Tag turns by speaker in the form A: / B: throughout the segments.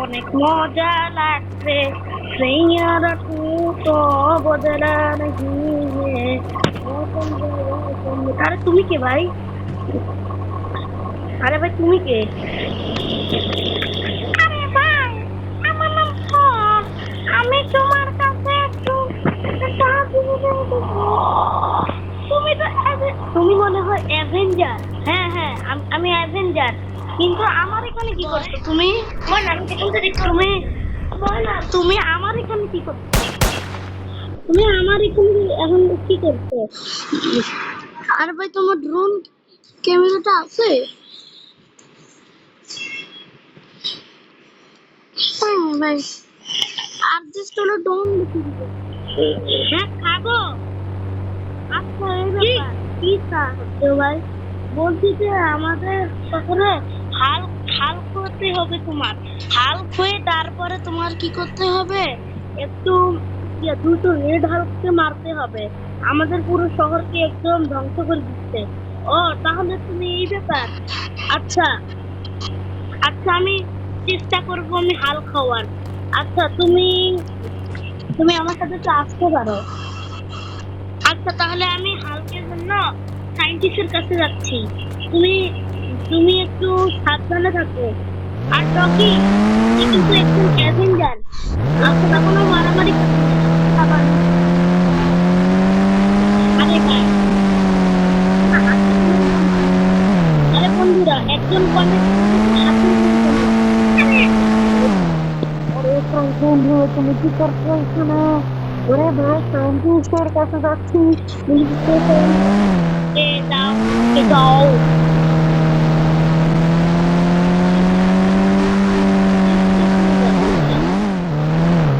A: অনেক মজা লাগছে সেইয়ারা তো বদলা নাহি আরে তুমি কে ভাই? আরে ভাই তুমি কে? আরে ভাই আমার নাম ফোন। আমি তোমার কাছে একটু তুমি তো তুমি মনে হয় অ্যাভেঞ্জার। হ্যাঁ হ্যাঁ আমি অ্যাভেঞ্জার, কিন্তু আমার এখানে কি করছো তুমি? আমি তুমি তুমি আমার এখানে কি করছো? তুমি আমার এখানে এখন কি করছো? আর ভাই তোমার ড্রোন ক্যামেরাটা আছে? হ্যাঁ ভাই, আর জাস্ট হলো ড্রোন দেখি। হ্যাঁ খাবো। আচ্ছা এই ব্যাপার কি হচ্ছে ভাই? বলছি যে আমাদের শহরে হাল হাল করতে হবে তোমার। হাল হয়ে তারপরে তোমার কি করতে হবে? একটু দুটো রেড হালককে মারতে হবে। আমাদের পুরো শহরকে একদম ধ্বংস করে দিচ্ছে। ও তাহলে তুমি এই ব্যাপার। আচ্ছা আচ্ছা আমি চেষ্টা করবো আমি হাল খাওয়ার। আচ্ছা তুমি তুমি আমার সাথে তো আসতে পারো। আচ্ছা তাহলে আমি হালকের জন্য সায়েন্টিস্টের কাছে যাচ্ছি। তুমি তুমি একটু সাবধানে থাকো। আর টকি তুই কিন্তু একজন অ্যাভেঞ্জার। আপনারা কোনো মারামারি করতে পারবেন না। আরে ভাই আরে বন্ধুরা একজন কমেন্ট হাতে আরে বন্ধু তুমি কি করছো এখানে? ওরে ভাই সায়েন্টিস্টের কাছে যাচ্ছি। যাও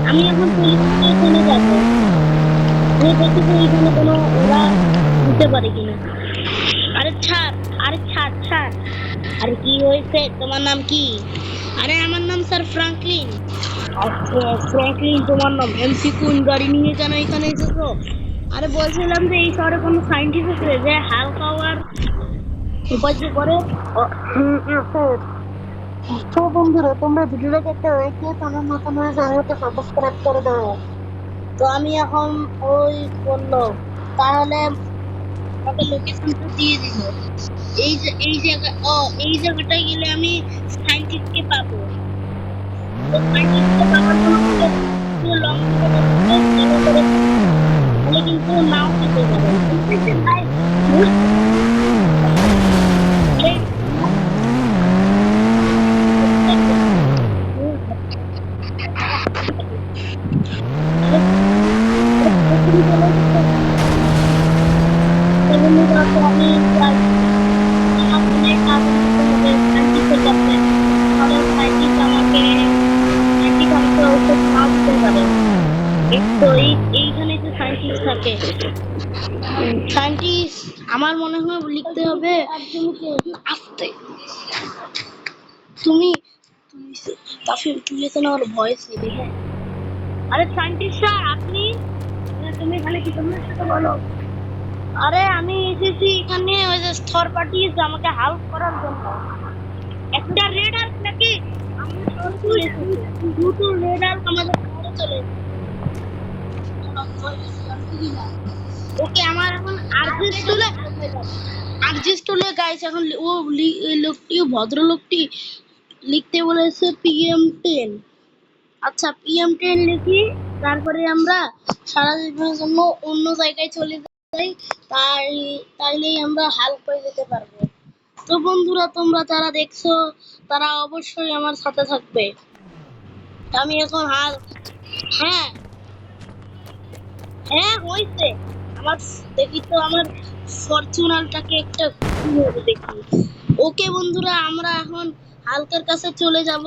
A: আমি এখন পুলিশকে এখানে যাবো। আমি দেখি যে এখানে কোনো ওরা দিতে পারে কিনা। আরে ছাড়, আরে ছাড় ছাড়। আরে কি হয়েছে? তোমার নাম কি? আরে আমার নাম স্যার ফ্রাঙ্কলিন। আচ্ছা ফ্রাঙ্কলিন তোমার নাম। এমসি কোন গাড়ি নিয়ে কেন এখানে এসেছো? আরে বলছিলাম যে এই শহরে কোনো সায়েন্টিস্ট আছে যে হাল খাওয়ার উপায় করে? তো বন্ধুরা তোমরা ভিডিওটাকে একটা লাইক দিয়ে আমার মতন চ্যানেলকে সাবস্ক্রাইব করে দাও। তো আমি এখন ওই বললো তাহলে আমাকে লোকেশনটা দিয়ে দিল। এই জায়গা এই জায়গাটায় গেলে আমি সায়েন্টিস্টকে পাবো। তো সায়েন্টিস্টকে পাওয়ার জন্য লং তাহলে কিন্তু নাও পেতে পারে। ভাই এইখানে যে সায়েন্টিস্ট থাকে, সায়েন্টিস্ট আমার মনে হয় লিখতে হবে আস্তে। তুমি তুই এখানে আমার ভয়েস নেবে। হ্যাঁ আরে সায়েন্টিস্ট স্যার আপনি তুমি এখানে কি তোমরা সাথে বলো। আরে আমি এসেছি এখানে ওই যে স্থর পাঠিয়েছে আমাকে হেল্প করার জন্য। একটা রেড হাল্ক নাকি দুটো রেড হাল্ক আমাদের শহরে চলে ওকে আমার এখন আরজিস্ট হলে গাইস এখন ও লোকটি ভদ্রলোকটি লিখতে বলেছে PM10। আচ্ছা PM10 লিখি, তারপরে আমরা সারা জীবনের জন্য অন্য জায়গায় চলে যাই। তাইলেই আমরা হাল্ক হয়ে যেতে পারবো। তো বন্ধুরা তোমরা যারা দেখছো তারা অবশ্যই আমার সাথে থাকবে। আমি এখন হাল্ক। হ্যাঁ হ্যাঁ হয়েছে আমার। দেখি তো আমার ফরচুনারটাকে একটা দেখি। ওকে বন্ধুরা আমরা এখন হাল্কের কাছে চলে যাব।